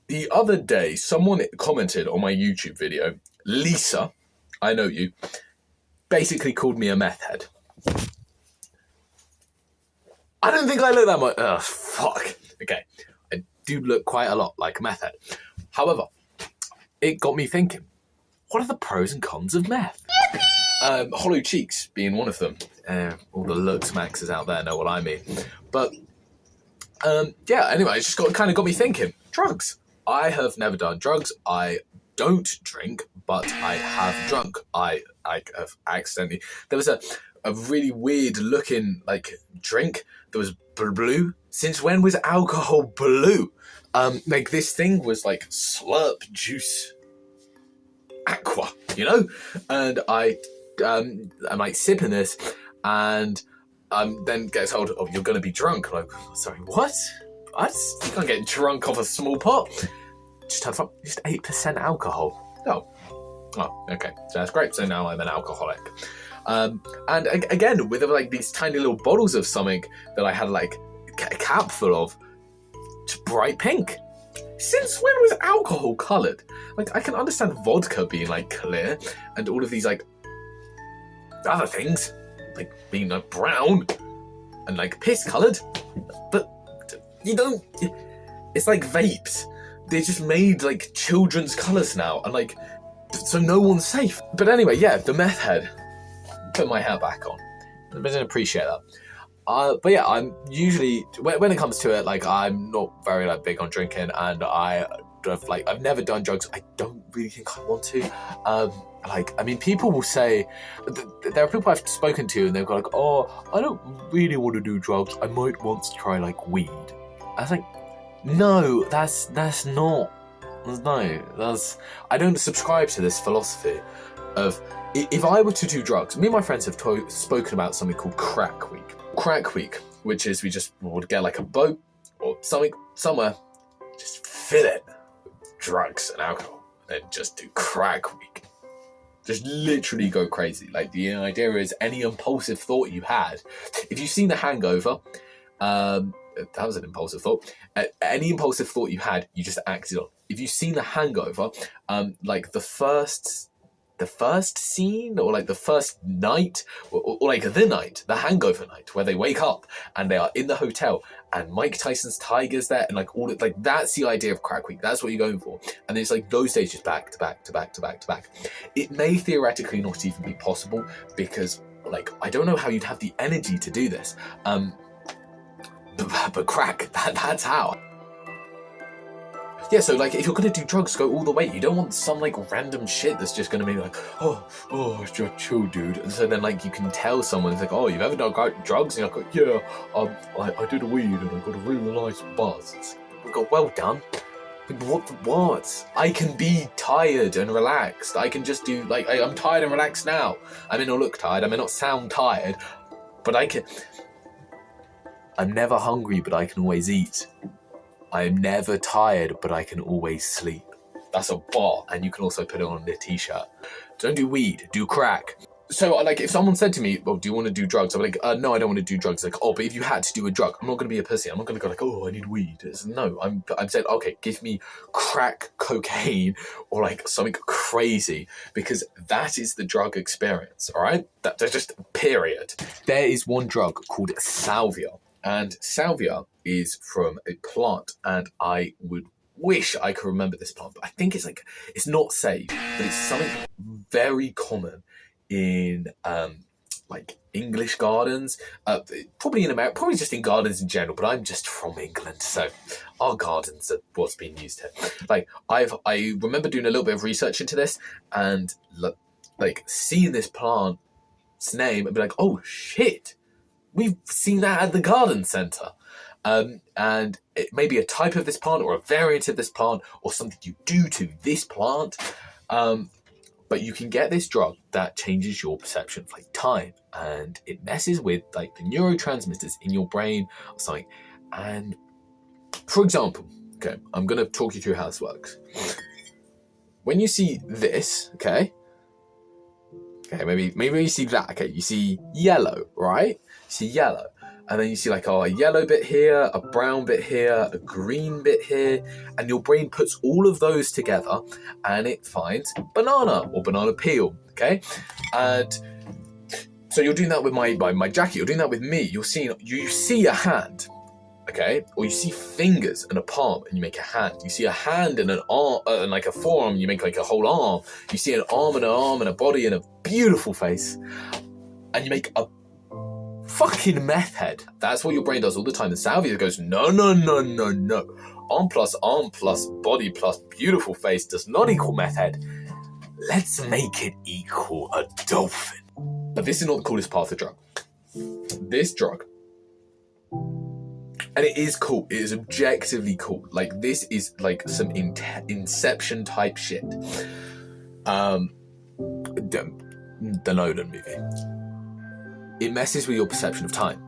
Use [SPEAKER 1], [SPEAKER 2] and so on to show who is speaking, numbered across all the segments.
[SPEAKER 1] The other day, someone commented on my YouTube video, Lisa, I know you, basically called me a meth head. I don't think I look that much. Ugh, fuck. Okay, I do look quite a lot like a meth head. However, it got me thinking, what are the pros and cons of meth? Hollow cheeks being one of them. All the looks maxes out there know what I mean. But yeah, anyway, it just kind of got me thinking. Drugs. I have never done drugs. I don't drink, but I have drunk. I have accidentally. There was a really weird looking drink that was blue. Since when was alcohol blue? This thing was like slurp juice aqua, you know? And I'm like sipping this, and then get told, oh, you're going to be drunk. I'm like, sorry, what? You can't get drunk off a small pot. Just 8% alcohol. Oh, okay. So that's great. So now I'm an alcoholic. And again, with these tiny little bottles of something that I had a cap full of, just bright pink. Since when was alcohol coloured? I can understand vodka being clear and all of these other things being brown and piss coloured, but you don't. It's like vapes. They're just made children's colours now, and so no one's safe. But anyway, yeah, the meth head. Put my hat back on. I didn't appreciate that. But yeah, I'm usually when it comes to it, I'm not very big on drinking, and I've never done drugs. I don't really think I want to. People will say there are people I've spoken to, and they've got oh, I don't really want to do drugs. I might want to try weed. I was like, no, that's not. No, I don't subscribe to this philosophy of if I were to do drugs. Me and my friends have spoken about something called crack week. Crack week, which is we just would get a boat or something somewhere, just fill it with drugs and alcohol, and then just do crack week. Just literally go crazy. The idea is any impulsive thought you had, if you've seen The Hangover, that was an impulsive thought. Any impulsive thought you had, you just acted on. If you've seen The Hangover, the first scene, or the first night, or the night, the hangover night, where they wake up and they are in the hotel and Mike Tyson's Tiger's there, and that's the idea of crack week. That's what you're going for. And it's those stages back to back to back to back to back. It may theoretically not even be possible because I don't know how you'd have the energy to do this. But crack, that's how. Yeah, so if you're gonna do drugs, go all the way. You don't want some random shit that's just gonna be oh, chill, dude. And so then you can tell someone, it's oh, you've ever done drugs? And you're yeah, I did a weed and I got a really nice buzz. Well done. What? I can be tired and relaxed. I can just do I'm tired and relaxed now. I may not look tired. I may not sound tired, but I can. I'm never hungry, but I can always eat. I'm never tired, but I can always sleep. That's a bar, and you can also put it on a t-shirt. Don't do weed, do crack. So, if someone said to me, well, do you want to do drugs? I'm no, I don't want to do drugs. Oh, but if you had to do a drug, I'm not going to be a pussy. I'm not going to go oh, I need weed. No, I'm saying, okay, give me crack cocaine or something crazy, because that is the drug experience, all right? That's just period. There is one drug called salvia. And salvia is from a plant, and I would wish I could remember this plant, but I think it's not safe, but it's something very common in English gardens, probably in America, probably just in gardens in general, but I'm just from England, so our gardens are what's being used here. I remember doing a little bit of research into this, and seeing this plant's name and be oh shit, we've seen that at the garden centre. And it may be a type of this plant or a variant of this plant or something you do to this plant. But you can get this drug that changes your perception of time, and it messes with the neurotransmitters in your brain or something. And for example, okay, I'm going to talk you through how this works. When you see this, okay, maybe you see that, okay, you see yellow, right? See yellow. And then you see like, a yellow bit here, a brown bit here, a green bit here. And your brain puts all of those together and it finds banana or banana peel, okay? And so you're doing that with my jacket, you're doing that with me. You see a hand, okay? Or you see fingers and a palm and you make a hand. You see a hand and an arm, and like a forearm, you make like a whole arm. You see an arm and a body and a beautiful face. And you make a fucking meth head. That's what your brain does all the time. And salvia goes, no. Arm plus body plus beautiful face does not equal meth head. Let's make it equal a dolphin. But this is not the coolest part of the drug. This drug, and it is cool. It is objectively cool. Like, this is like some Inception type shit. The Nolan movie. It messes with your perception of time.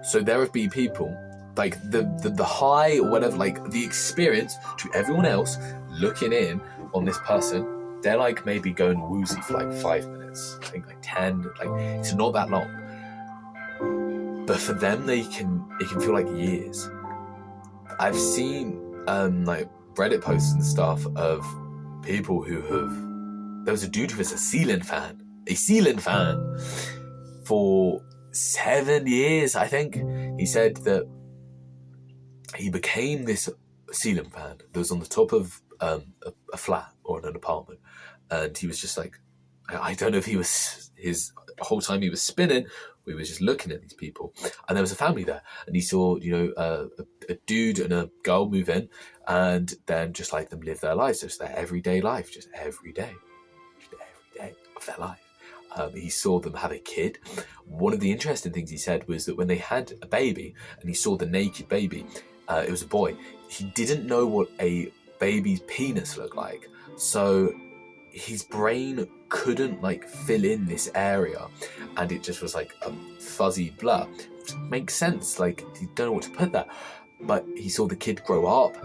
[SPEAKER 1] So there have been people, like the high or whatever, like the experience to everyone else looking in on this person, they're like maybe going woozy for like 5 minutes, I think like 10, like it's not that long. But for them, it can feel like years. I've seen like Reddit posts and stuff of people who there was a dude who was a ceiling fan for 7 years, I think. He said that he became this ceiling fan that was on the top of a flat or in an apartment, and he was just like, I don't know if his whole time he was spinning, we were just looking at these people, and there was a family there, and he saw a dude and a girl move in, and then just like them live their lives, just their everyday life, just every day of their life. He saw them have a kid. One of the interesting things he said was that when they had a baby and he saw the naked baby, it was a boy, he didn't know what a baby's penis looked like. So his brain couldn't like fill in this area, and it just was like a fuzzy blur. Which makes sense, like you don't know what to put there. But he saw the kid grow up,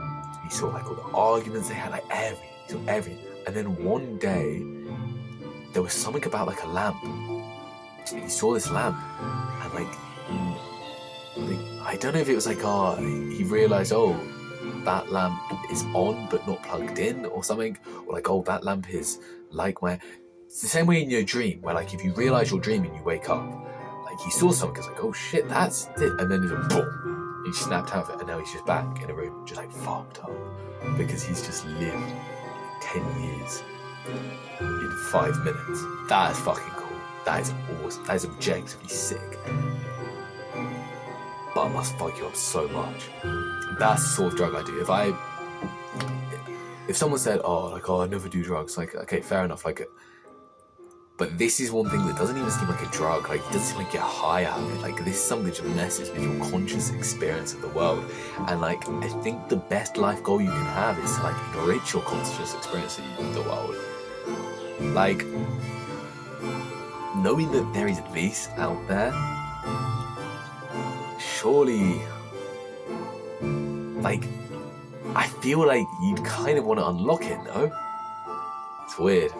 [SPEAKER 1] he saw like all the arguments they had, like everything. And then one day, there was something about like a lamp. He saw this lamp, and like I don't know if it was like, he realised, that lamp is on but not plugged in or something, or like, that lamp is like it's the same way in your dream, where like if you realise you're dreaming, you wake up. Like he saw something, it's like, oh shit, that's it, and then it's like, boom, he snapped out of it, and now he's just back in a room, just like fucked up, because he's just lived 10 years in 5 minutes. That is fucking cool. That is awesome. That is objectively sick. But it must fuck you up so much. That's the sort of drug I do. If someone said, I never do drugs, like, okay, fair enough, like, but this is one thing that doesn't even seem like a drug. Like, it doesn't seem like you get high out of it. Like, this is something that messes with your conscious experience of the world. And like, I think the best life goal you can have is to like enrich your conscious experience of the world. Like, knowing that there is this out there, surely, like, I feel like you'd kind of want to unlock it, no? It's weird.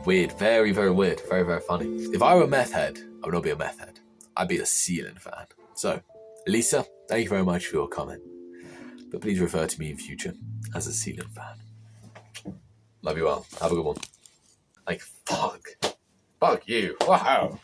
[SPEAKER 1] Weird, very, very weird, very, very funny. If I were a meth head, I would not be a meth head. I'd be a ceiling fan. So, Lisa, thank you very much for your comment. But please refer to me in future as a ceiling fan. Love you all. Have a good one. Like, fuck you. Wow.